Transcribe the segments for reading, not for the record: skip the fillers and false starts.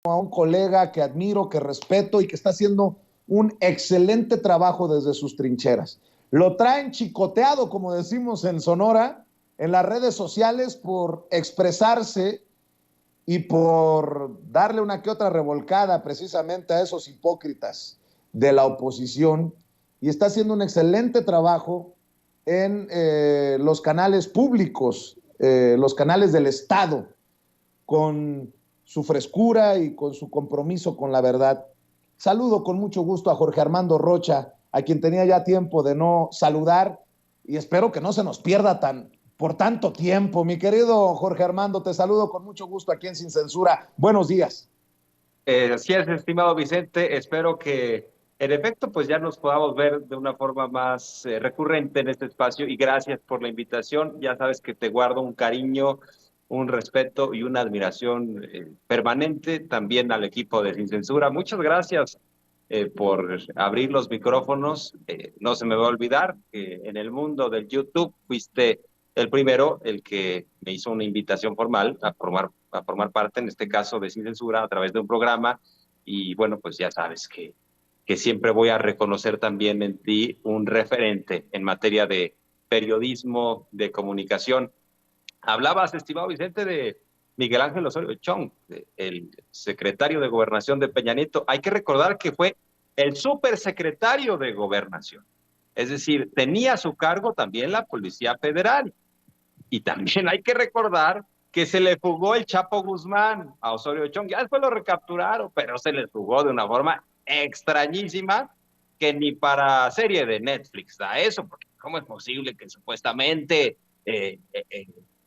a un colega que admiro, que respeto y que está haciendo un excelente trabajo desde sus trincheras. Lo traen chicoteado, como decimos en Sonora, en las redes sociales por expresarse y por darle una que otra revolcada precisamente a esos hipócritas de la oposición, y está haciendo un excelente trabajo en los canales públicos, los canales del Estado, con su frescura y con su compromiso con la verdad. Saludo con mucho gusto a Jorge Armando Rocha, a quien tenía ya tiempo de no saludar, y espero que no se nos pierda por tanto tiempo. Mi querido Jorge Armando, te saludo con mucho gusto aquí en Sin Censura. Buenos días. Así es, estimado Vicente. Espero que en efecto pues ya nos podamos ver de una forma más recurrente en este espacio, y gracias por la invitación. Ya sabes que te guardo un cariño, un respeto y una admiración permanente también al equipo de Sin Censura. Muchas gracias por abrir los micrófonos. No se me va a olvidar que en el mundo del YouTube fuiste el primero, el que me hizo una invitación formal a formar parte, en este caso, de Sin Censura a través de un programa. Y bueno, pues ya sabes que siempre voy a reconocer también en ti un referente en materia de periodismo, de comunicación. Hablabas, estimado Vicente, de Miguel Ángel Osorio Chong, el secretario de Gobernación de Peña Nieto. Hay que recordar que fue el supersecretario de Gobernación. Es decir, tenía a su cargo también la Policía Federal. Y también hay que recordar que se le fugó el Chapo Guzmán a Osorio Chong. Ya después lo recapturaron, pero se le fugó de una forma extrañísima que ni para serie de Netflix da eso, porque ¿cómo es posible que supuestamente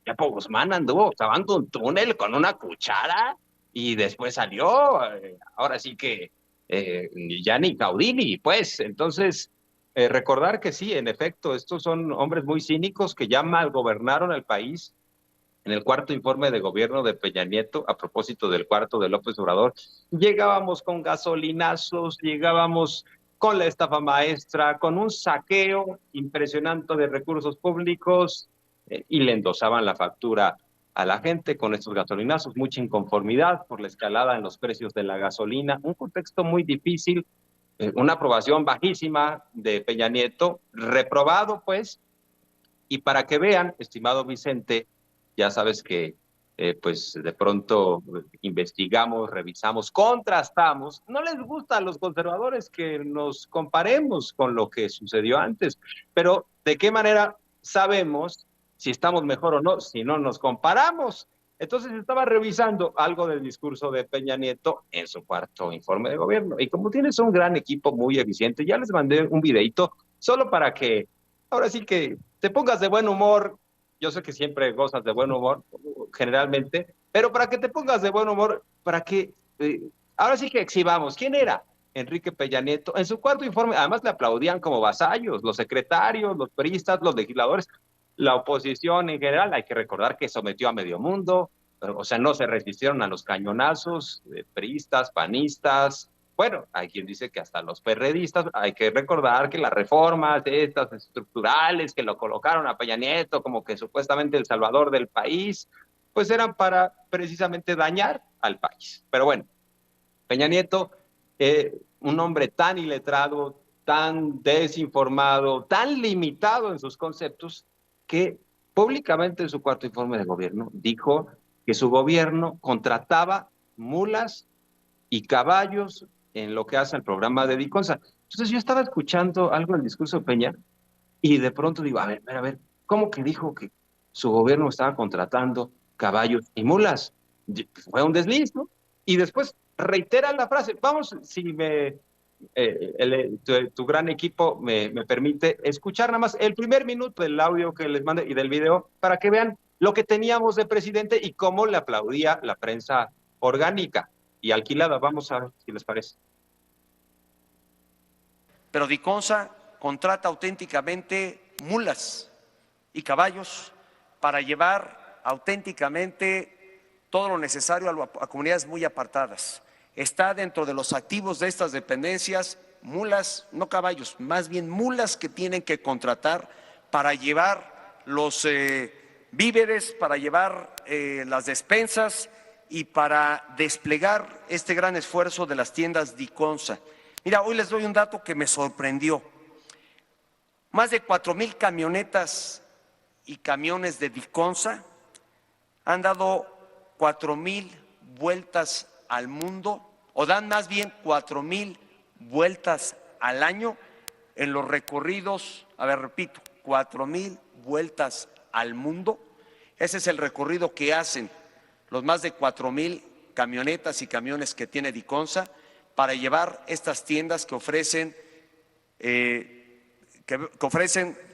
Chapo Guzmán anduvo cavando un túnel con una cuchara y después salió? Ahora sí que ya ni Caudini, pues. Entonces, recordar que sí, en efecto, estos son hombres muy cínicos que ya mal gobernaron el país. En el cuarto informe de gobierno de Peña Nieto, a propósito del cuarto de López Obrador, llegábamos con gasolinazos, llegábamos con la estafa maestra, con un saqueo impresionante de recursos públicos, y le endosaban la factura a la gente con estos gasolinazos. Mucha inconformidad por la escalada en los precios de la gasolina, un contexto muy difícil, una aprobación bajísima de Peña Nieto, reprobado pues. Y para que vean, estimado Vicente, ya sabes que pues de pronto investigamos, revisamos, contrastamos. No les gusta a los conservadores que nos comparemos con lo que sucedió antes, pero ¿de qué manera sabemos si estamos mejor o no si no nos comparamos? Entonces estaba revisando algo del discurso de Peña Nieto en su cuarto informe de gobierno. Y como tienes un gran equipo muy eficiente, ya les mandé un videito solo para que ahora sí que te pongas de buen humor. Yo sé que siempre gozas de buen humor, generalmente, pero para que te pongas de buen humor, para que ahora sí que exhibamos quién era Enrique Peña Nieto. En su cuarto informe, además le aplaudían como vasallos, los secretarios, los periodistas, los legisladores, la oposición en general. Hay que recordar que sometió a medio mundo, o sea, no se resistieron a los cañonazos, priistas, panistas. Bueno, hay quien dice que hasta los perredistas. Hay que recordar que las reformas estas estructurales que lo colocaron a Peña Nieto como que supuestamente el salvador del país, pues eran para precisamente dañar al país. Pero bueno, Peña Nieto, un hombre tan iletrado, tan desinformado, tan limitado en sus conceptos, que públicamente en su cuarto informe de gobierno dijo que su gobierno contrataba mulas y caballos en lo que hace el programa de Diconsa. Entonces yo estaba escuchando algo del discurso de Peña y de pronto digo, a ver, ¿cómo que dijo que su gobierno estaba contratando caballos y mulas? Fue un desliz, ¿no? Y después reitera la frase. Vamos, si tu gran equipo me permite escuchar nada más el primer minuto del audio que les mande y del video para que vean lo que teníamos de presidente y cómo le aplaudía la prensa orgánica y alquilada. Vamos a ver si les parece. Pero Diconsa contrata auténticamente mulas y caballos para llevar auténticamente todo lo necesario a comunidades muy apartadas. Está dentro de los activos de estas dependencias mulas, no caballos, más bien mulas que tienen que contratar para llevar los víveres, para llevar las despensas y para desplegar este gran esfuerzo de las tiendas Diconsa. Mira, hoy les doy un dato que me sorprendió. Más de 4,000 camionetas y camiones de Diconsa han dado 4,000 vueltas al mundo, o dan más bien 4,000 vueltas al año en los recorridos, a ver, repito, 4,000 vueltas al mundo. Ese es el recorrido que hacen los más de 4,000 camionetas y camiones que tiene Diconsa para llevar estas tiendas que ofrecen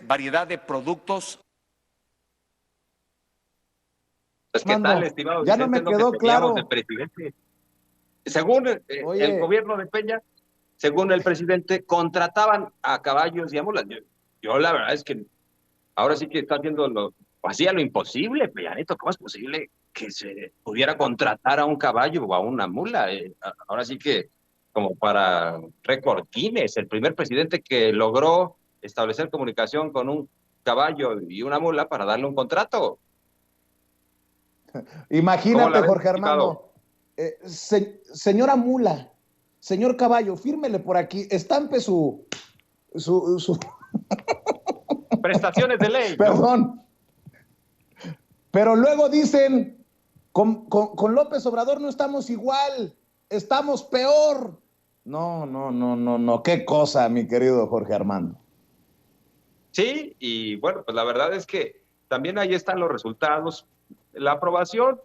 variedad de productos. Pues, ¿qué tal, estimado ya Vicente? no me quedó claro. Del presidente. Según el gobierno de Peña, según el presidente, contrataban a caballos y a mulas. Yo la verdad es que ahora sí que está haciendo hacía lo imposible, Peña Nieto. ¿Cómo es posible que se pudiera contratar a un caballo o a una mula? Ahora sí que, como para récord Guinness, el primer presidente que logró establecer comunicación con un caballo y una mula para darle un contrato. Imagínate, Jorge Armando, señora mula, señor caballo, fírmele por aquí, estampe su... Prestaciones de ley. Perdón. Pero luego dicen, con López Obrador no estamos igual, estamos peor. No, qué cosa, mi querido Jorge Armando. Sí, y bueno, pues la verdad es que también ahí están los resultados. La aprobación,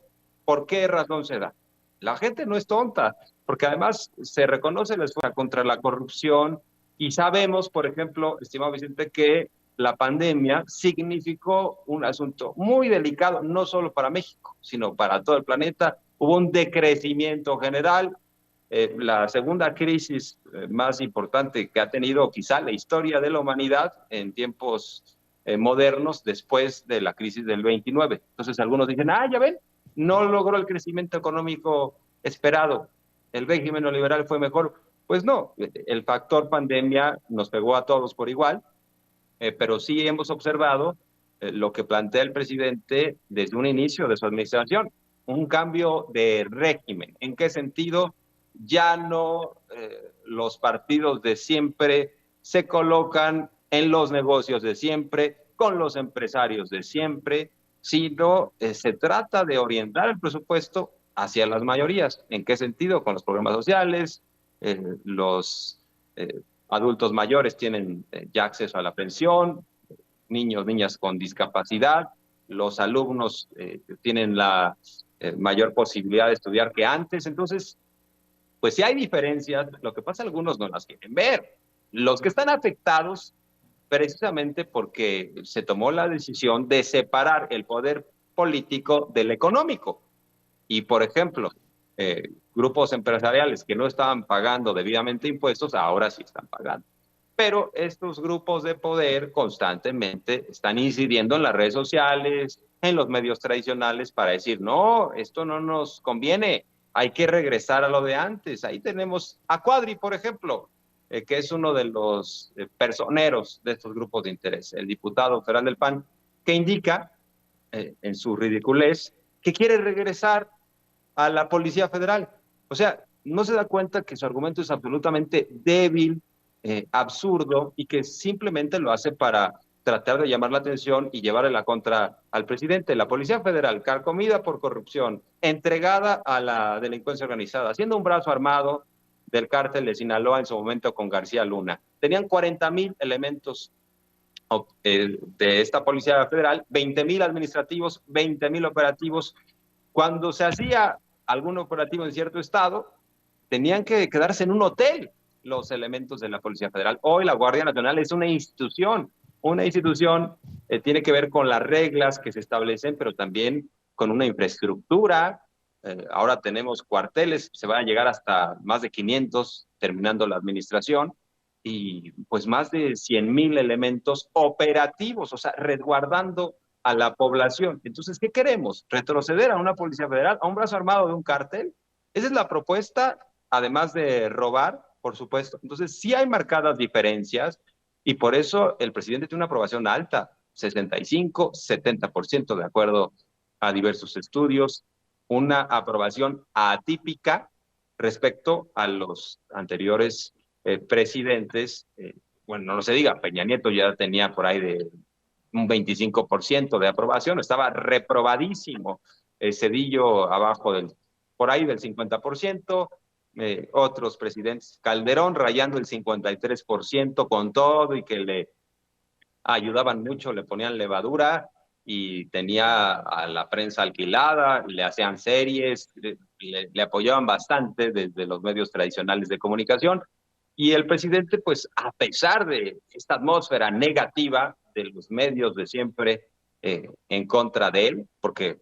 ¿por qué razón se da? La gente no es tonta, porque además se reconoce el esfuerzo contra la corrupción y sabemos, por ejemplo, estimado Vicente, que la pandemia significó un asunto muy delicado, no solo para México, sino para todo el planeta. Hubo un decrecimiento general, la segunda crisis más importante que ha tenido quizá la historia de la humanidad en tiempos modernos después de la crisis del 29. Entonces algunos dicen, ya ven, no logró el crecimiento económico esperado, el régimen neoliberal fue mejor. Pues no, el factor pandemia nos pegó a todos por igual, pero sí hemos observado lo que plantea el presidente desde un inicio de su administración, un cambio de régimen. ¿En qué sentido? Ya no los partidos de siempre se colocan en los negocios de siempre, con los empresarios de siempre, sino se trata de orientar el presupuesto hacia las mayorías. ¿En qué sentido? Con los programas sociales, los adultos mayores tienen ya acceso a la pensión, niños, niñas con discapacidad, los alumnos tienen la mayor posibilidad de estudiar que antes. Entonces, pues sí hay diferencias, lo que pasa algunos no las quieren ver. Los que están afectados, precisamente porque se tomó la decisión de separar el poder político del económico. Y, por ejemplo, grupos empresariales que no estaban pagando debidamente impuestos, ahora sí están pagando. Pero estos grupos de poder constantemente están incidiendo en las redes sociales, en los medios tradicionales para decir, no, esto no nos conviene, hay que regresar a lo de antes. Ahí tenemos a Cuadri, por ejemplo, que es uno de los personeros de estos grupos de interés, el diputado federal del PAN, que indica en su ridiculez que quiere regresar a la Policía Federal. O sea, no se da cuenta que su argumento es absolutamente débil, absurdo, y que simplemente lo hace para tratar de llamar la atención y llevarle la contra al presidente. La Policía Federal, carcomida por corrupción, entregada a la delincuencia organizada, haciendo un brazo armado del cártel de Sinaloa en su momento con García Luna. Tenían 40,000 elementos de esta Policía Federal, 20,000 administrativos, 20,000 operativos. Cuando se hacía algún operativo en cierto estado, tenían que quedarse en un hotel los elementos de la Policía Federal. Hoy la Guardia Nacional es una institución. Una institución tiene que ver con las reglas que se establecen, pero también con una infraestructura. Ahora tenemos cuarteles, se van a llegar hasta más de 500 terminando la administración, y pues más de 100,000 elementos operativos, o sea, resguardando a la población. Entonces, ¿qué queremos? ¿Retroceder a una Policía Federal, a un brazo armado de un cártel? Esa es la propuesta, además de robar, por supuesto. Entonces, sí hay marcadas diferencias, y por eso el presidente tiene una aprobación alta, 65, 70% de acuerdo a diversos estudios, una aprobación atípica respecto a los anteriores presidentes. Bueno, no se diga, Peña Nieto ya tenía por ahí de un 25% de aprobación, estaba reprobadísimo. Cedillo abajo por ahí del 50%, otros presidentes, Calderón rayando el 53% con todo y que le ayudaban mucho, le ponían levadura y tenía a la prensa alquilada, le hacían series, le apoyaban bastante desde los medios tradicionales de comunicación. Y el presidente, pues a pesar de esta atmósfera negativa de los medios de siempre en contra de él, porque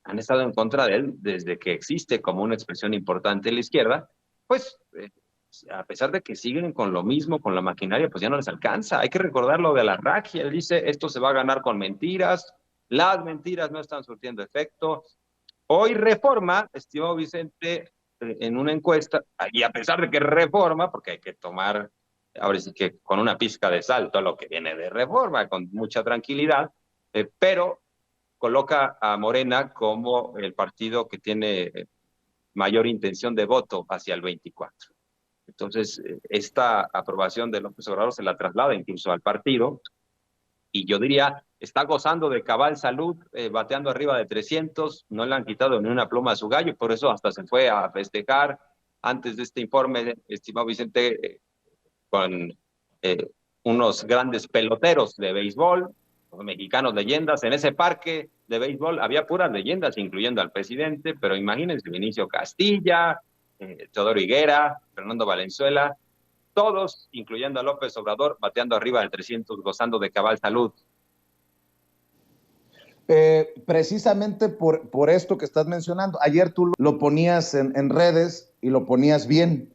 han estado en contra de él desde que existe como una expresión importante en la izquierda, pues a pesar de que siguen con lo mismo, con la maquinaria, pues ya no les alcanza. Hay que recordar lo de la RAC, y él dice, esto se va a ganar con mentiras, las mentiras no están surtiendo efecto. Hoy Reforma, estimado Vicente, en una encuesta, y a pesar de que Reforma, porque hay que tomar, ahora sí que con una pizca de sal, todo lo que viene de Reforma, con mucha tranquilidad, pero coloca a Morena como el partido que tiene mayor intención de voto hacia el 24. Entonces, esta aprobación de López Obrador se la traslada incluso al partido, y yo diría, está gozando de cabal salud, bateando arriba de 300, no le han quitado ni una pluma a su gallo, por eso hasta se fue a festejar antes de este informe, estimado Vicente, con unos grandes peloteros de béisbol, mexicanos leyendas. En ese parque de béisbol había puras leyendas, incluyendo al presidente, pero imagínense, Vinicio Castilla, Teodoro Higuera, Fernando Valenzuela, todos, incluyendo a López Obrador, bateando arriba del 300, gozando de cabal salud. Precisamente por esto que estás mencionando, ayer tú lo ponías en redes y lo ponías bien.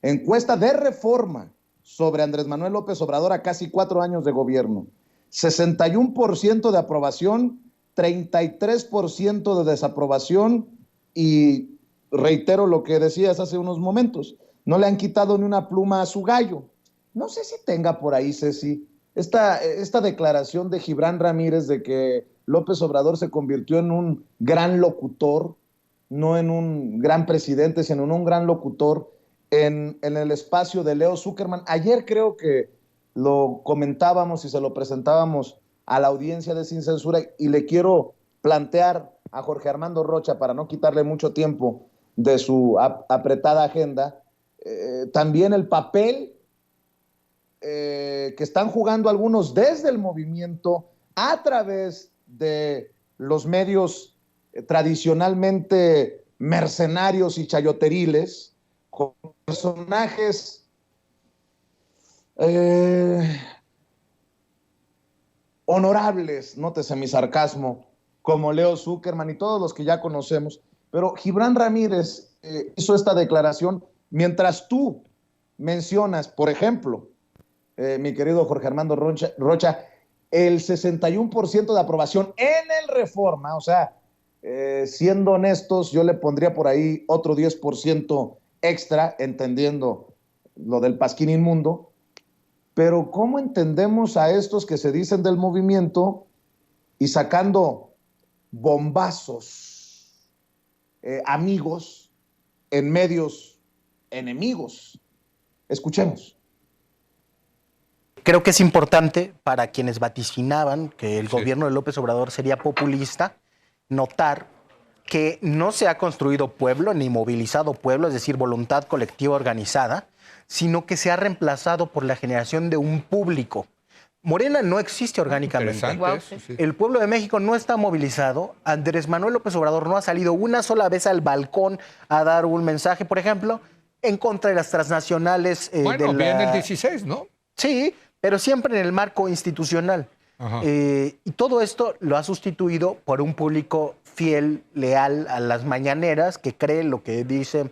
Encuesta de Reforma sobre Andrés Manuel López Obrador a casi 4 años de gobierno. 61% de aprobación, 33% de desaprobación, y reitero lo que decías hace unos momentos, no le han quitado ni una pluma a su gallo. No sé si tenga por ahí, Ceci, esta declaración de Gibran Ramírez de que López Obrador se convirtió en un gran locutor, no en un gran presidente, sino en un gran locutor en el espacio de Leo Zuckerman. Ayer creo que lo comentábamos y se lo presentábamos a la audiencia de Sin Censura, y le quiero plantear a Jorge Armando Rocha, para no quitarle mucho tiempo de su apretada agenda, también el papel que están jugando algunos desde el movimiento a través de los medios tradicionalmente mercenarios y chayoteriles, con personajes honorables, nótese mi sarcasmo, como Leo Zuckerman y todos los que ya conocemos. Pero Gibran Ramírez hizo esta declaración mientras tú mencionas, por ejemplo, mi querido Jorge Armando Rocha, el 61% de aprobación en el Reforma. O sea, siendo honestos, yo le pondría por ahí otro 10% extra, entendiendo lo del pasquín inmundo. Pero ¿cómo entendemos a estos que se dicen del movimiento y sacando bombazos amigos en medios enemigos? Escuchemos. Creo que es importante para quienes vaticinaban que el gobierno de López Obrador sería populista, notar que no se ha construido pueblo ni movilizado pueblo, es decir, voluntad colectiva organizada, sino que se ha reemplazado por la generación de un público. Morena no existe orgánicamente. Wow. El pueblo de México no está movilizado. Andrés Manuel López Obrador no ha salido una sola vez al balcón a dar un mensaje, por ejemplo, en contra de las transnacionales. Bueno, viene el 16, ¿no? Sí, pero siempre en el marco institucional. Y todo esto lo ha sustituido por un público fiel, leal a las mañaneras, que cree lo que dice.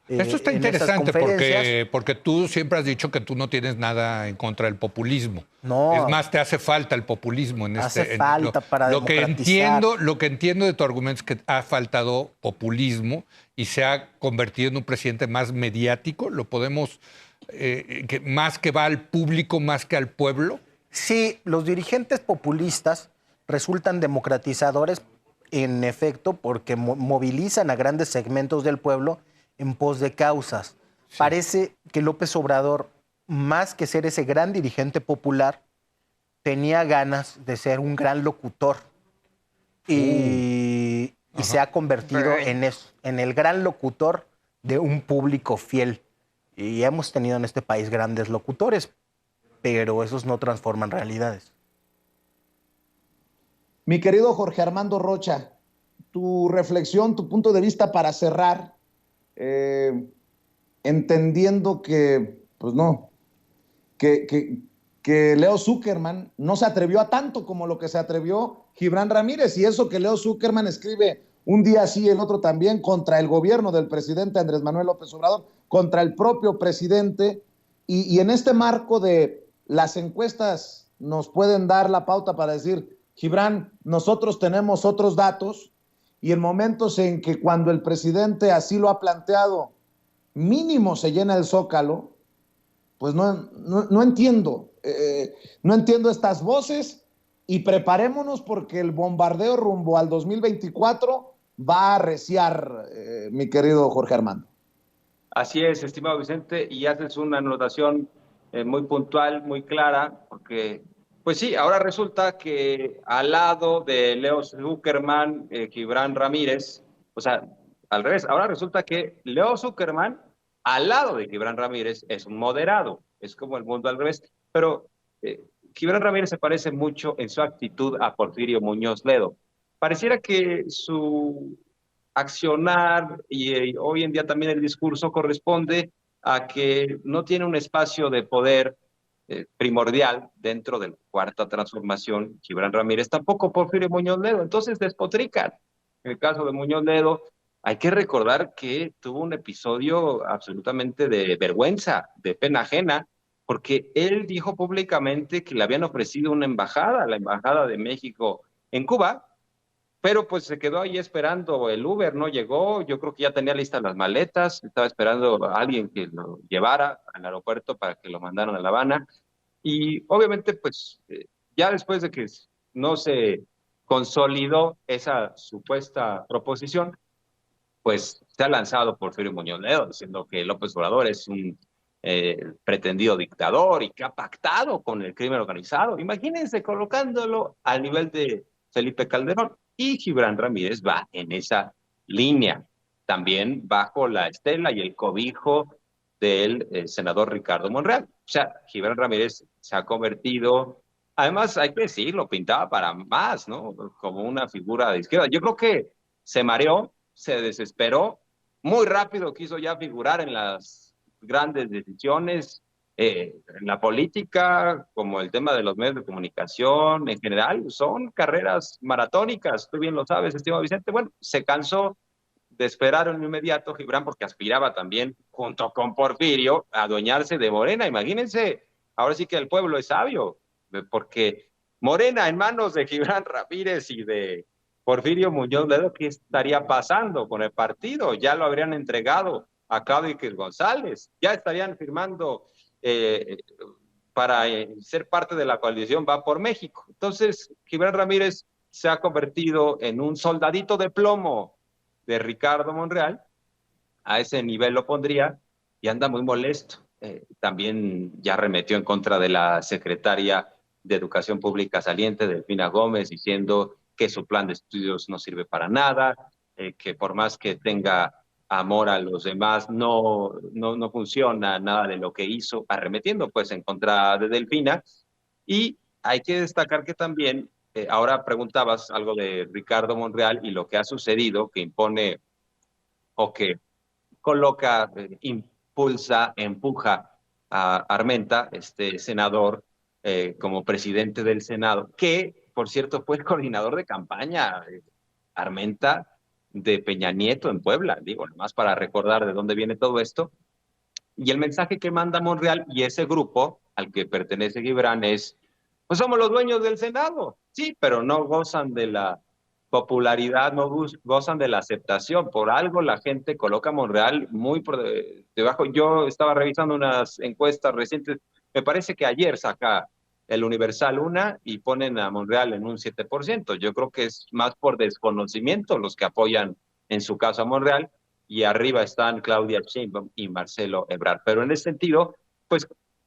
Esto está interesante porque tú siempre has dicho que tú no tienes nada en contra del populismo. No. Es más, te hace falta el populismo en hace falta para lo que democratizar. Lo que entiendo de tu argumento es que ha faltado populismo y se ha convertido en un presidente más mediático. Lo podemos, más que va al público, más que al pueblo. Sí, los dirigentes populistas resultan democratizadores en efecto, porque movilizan a grandes segmentos del pueblo en pos de causas. Sí. Parece que López Obrador, más que ser ese gran dirigente popular, tenía ganas de ser un gran locutor y se ha convertido en el gran locutor de un público fiel. Y hemos tenido en este país grandes locutores, pero esos no transforman realidades. Mi querido Jorge Armando Rocha, tu reflexión, tu punto de vista para cerrar, entendiendo que, pues no, que Leo Zuckerman no se atrevió a tanto como lo que se atrevió Gibran Ramírez, y eso que Leo Zuckerman escribe un día sí, el otro también, contra el gobierno del presidente Andrés Manuel López Obrador, contra el propio presidente, y en este marco de las encuestas nos pueden dar la pauta para decir, Gibran, nosotros tenemos otros datos, y en momentos en que cuando el presidente así lo ha planteado, mínimo se llena el Zócalo, pues no entiendo. No entiendo estas voces, y preparémonos porque el bombardeo rumbo al 2024 va a arreciar, mi querido Jorge Armando. Así es, estimado Vicente, y haces una anotación muy puntual, muy clara, porque, pues sí, ahora resulta que al lado de Leo Zuckerman, Gibran Ramírez, o sea, al revés, ahora resulta que Leo Zuckerman, al lado de Gibran Ramírez, es un moderado, es como el mundo al revés, pero Gibran Ramírez se parece mucho en su actitud a Porfirio Muñoz Ledo. Pareciera que su accionar y hoy en día también el discurso corresponde a que no tiene un espacio de poder primordial dentro de la Cuarta Transformación, Gibran Ramírez, tampoco Porfirio Muñoz Ledo, entonces despotrican. En el caso de Muñoz Ledo, hay que recordar que tuvo un episodio absolutamente de vergüenza, de pena ajena, porque él dijo públicamente que le habían ofrecido una embajada, la Embajada de México en Cuba, pero pues se quedó ahí esperando el Uber, no llegó, yo creo que ya tenía listas las maletas, estaba esperando a alguien que lo llevara al aeropuerto para que lo mandaran a La Habana, y obviamente pues ya después de que no se consolidó esa supuesta proposición, pues se ha lanzado Porfirio Muñoz Ledo diciendo que López Obrador es un pretendido dictador y que ha pactado con el crimen organizado. Imagínense colocándolo al nivel de Felipe Calderón, y Gibran Ramírez va en esa línea, también bajo la estela y el cobijo del senador Ricardo Monreal. O sea, Gibran Ramírez se ha convertido, además hay que decirlo, pintaba para más, ¿no? Como una figura de izquierda. Yo creo que se mareó, se desesperó, muy rápido quiso ya figurar en las grandes decisiones, en la política, como el tema de los medios de comunicación en general, son carreras maratónicas, tú bien lo sabes, estimado Vicente. Bueno, se cansó de esperar en inmediato Gibran, porque aspiraba también, junto con Porfirio, a adueñarse de Morena. Imagínense, ahora sí que el pueblo es sabio, porque Morena en manos de Gibran Ramírez y de Porfirio Muñoz Ledo, ¿qué estaría pasando con el partido? Ya lo habrían entregado a Claudio González, ya estarían firmando para ser parte de la coalición Va por México. Entonces, Gibran Ramírez se ha convertido en un soldadito de plomo de Ricardo Monreal, a ese nivel lo pondría, y anda muy molesto. También ya arremetió en contra de la secretaria de Educación Pública saliente, Delfina Gómez, diciendo que su plan de estudios no sirve para nada, que por más que tenga amor a los demás, no funciona nada de lo que hizo, arremetiendo pues en contra de Delfina. Y hay que destacar que también, ahora preguntabas algo de Ricardo Monreal y lo que ha sucedido, que impone o que coloca, impulsa, empuja a Armenta, este senador, como presidente del Senado, que por cierto fue el coordinador de campaña, Armenta, de Peña Nieto en Puebla, digo, nomás para recordar de dónde viene todo esto. Y el mensaje que manda Monreal y ese grupo al que pertenece Gibran es, pues somos los dueños del Senado, sí, pero no gozan de la popularidad, no gozan de la aceptación. Por algo la gente coloca a Monreal muy por debajo. Yo estaba revisando unas encuestas recientes, me parece que ayer saca el Universal una y ponen a Monreal en un 7%. Yo creo que es más por desconocimiento los que apoyan en su caso a Monreal, y arriba están Claudia Sheinbaum y Marcelo Ebrard. Pero en ese sentido, pues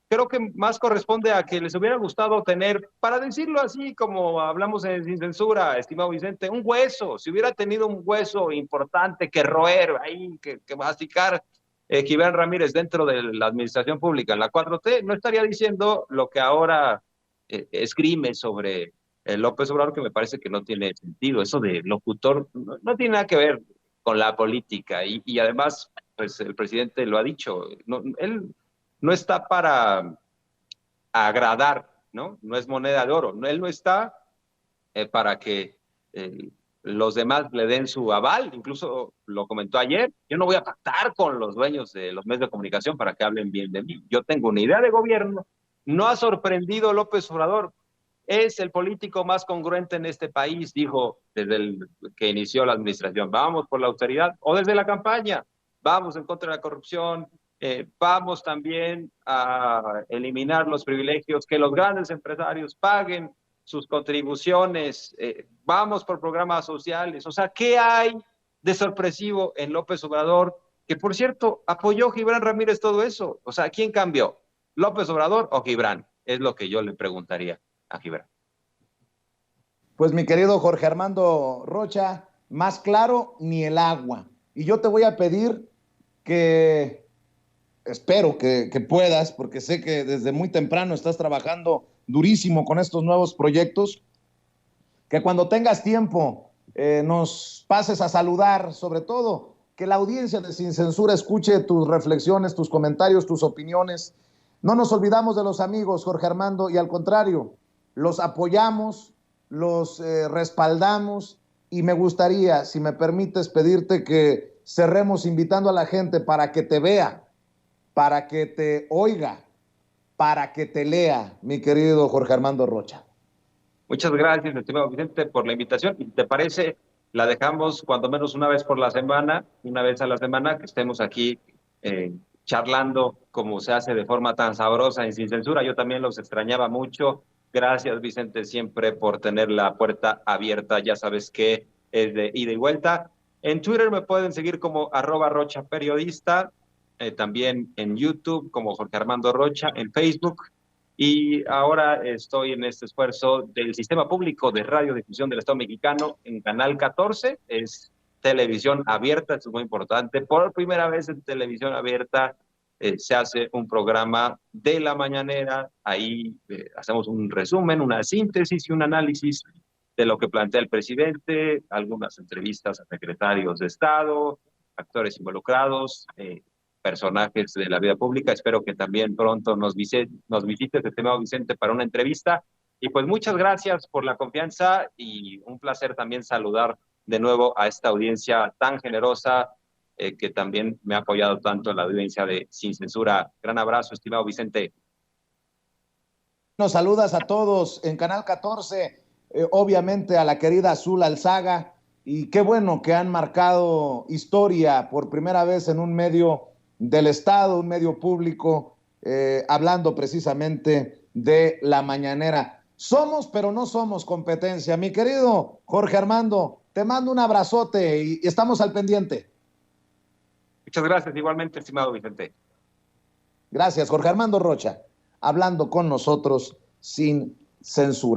creo que más corresponde a que les hubiera gustado tener, para decirlo así como hablamos en Sin Censura, estimado Vicente, un hueso. Si hubiera tenido un hueso importante que roer ahí, que masticar, Gibran Ramírez dentro de la administración pública en la 4T, no estaría diciendo lo que ahora esgrime sobre López Obrador, que me parece que no tiene sentido. Eso de locutor no tiene nada que ver con la política, y además, pues el presidente lo ha dicho, él no está para agradar, ¿no? No es moneda de oro, él no está para que los demás le den su aval. Incluso lo comentó ayer: yo no voy a pactar con los dueños de los medios de comunicación para que hablen bien de mí. Yo tengo una idea de gobierno. No ha sorprendido López Obrador. Es el político más congruente en este país, dijo desde el que inició la administración. Vamos por la austeridad, o desde la campaña, vamos en contra de la corrupción, vamos también a eliminar los privilegios, que los grandes empresarios paguen sus contribuciones, vamos por programas sociales. O sea, ¿qué hay de sorpresivo en López Obrador? Que, por cierto, apoyó Gibran Ramírez todo eso. O sea, ¿quién cambió? ¿López Obrador o Gibran? Es lo que yo le preguntaría a Gibran. Pues mi querido Jorge Armando Rocha, más claro ni el agua. Y yo te voy a pedir que, espero que puedas, porque sé que desde muy temprano estás trabajando durísimo con estos nuevos proyectos, que cuando tengas tiempo nos pases a saludar, sobre todo que la audiencia de Sin Censura escuche tus reflexiones, tus comentarios, tus opiniones. No nos olvidamos de los amigos, Jorge Armando, y al contrario, los apoyamos, los respaldamos, y me gustaría, si me permites, pedirte que cerremos invitando a la gente para que te vea, para que te oiga, para que te lea, mi querido Jorge Armando Rocha. Muchas gracias, estimado Vicente, por la invitación. ¿Y te parece, la dejamos cuando menos una vez por la semana, una vez a la semana, que estemos aquí charlando como se hace de forma tan sabrosa y sin censura? Yo también los extrañaba mucho. Gracias, Vicente, siempre por tener la puerta abierta. Ya sabes que es de ida y vuelta. En Twitter me pueden seguir como @RochaPeriodista, también en YouTube como Jorge Armando Rocha, en Facebook. Y ahora estoy en este esfuerzo del Sistema Público de Radiodifusión del Estado Mexicano en Canal 14. Es televisión abierta, esto es muy importante. Por primera vez en televisión abierta se hace un programa de la mañanera. Ahí hacemos un resumen, una síntesis y un análisis de lo que plantea el presidente, algunas entrevistas a secretarios de Estado, actores involucrados, personajes de la vida pública. Espero que también pronto nos visites, estimado Vicente, para una entrevista. Y pues muchas gracias por la confianza, y un placer también saludar de nuevo a esta audiencia tan generosa que también me ha apoyado tanto en la audiencia de Sin Censura. Gran abrazo, estimado Vicente. Nos saludas a todos en Canal 14, obviamente a la querida Azul Alzaga, y qué bueno que han marcado historia por primera vez en un medio del Estado, un medio público, hablando precisamente de la mañanera. Somos, pero no somos competencia. Mi querido Jorge Armando, te mando un abrazote y estamos al pendiente. Muchas gracias, igualmente, estimado Vicente. Gracias, Jorge Armando Rocha, hablando con nosotros sin censura.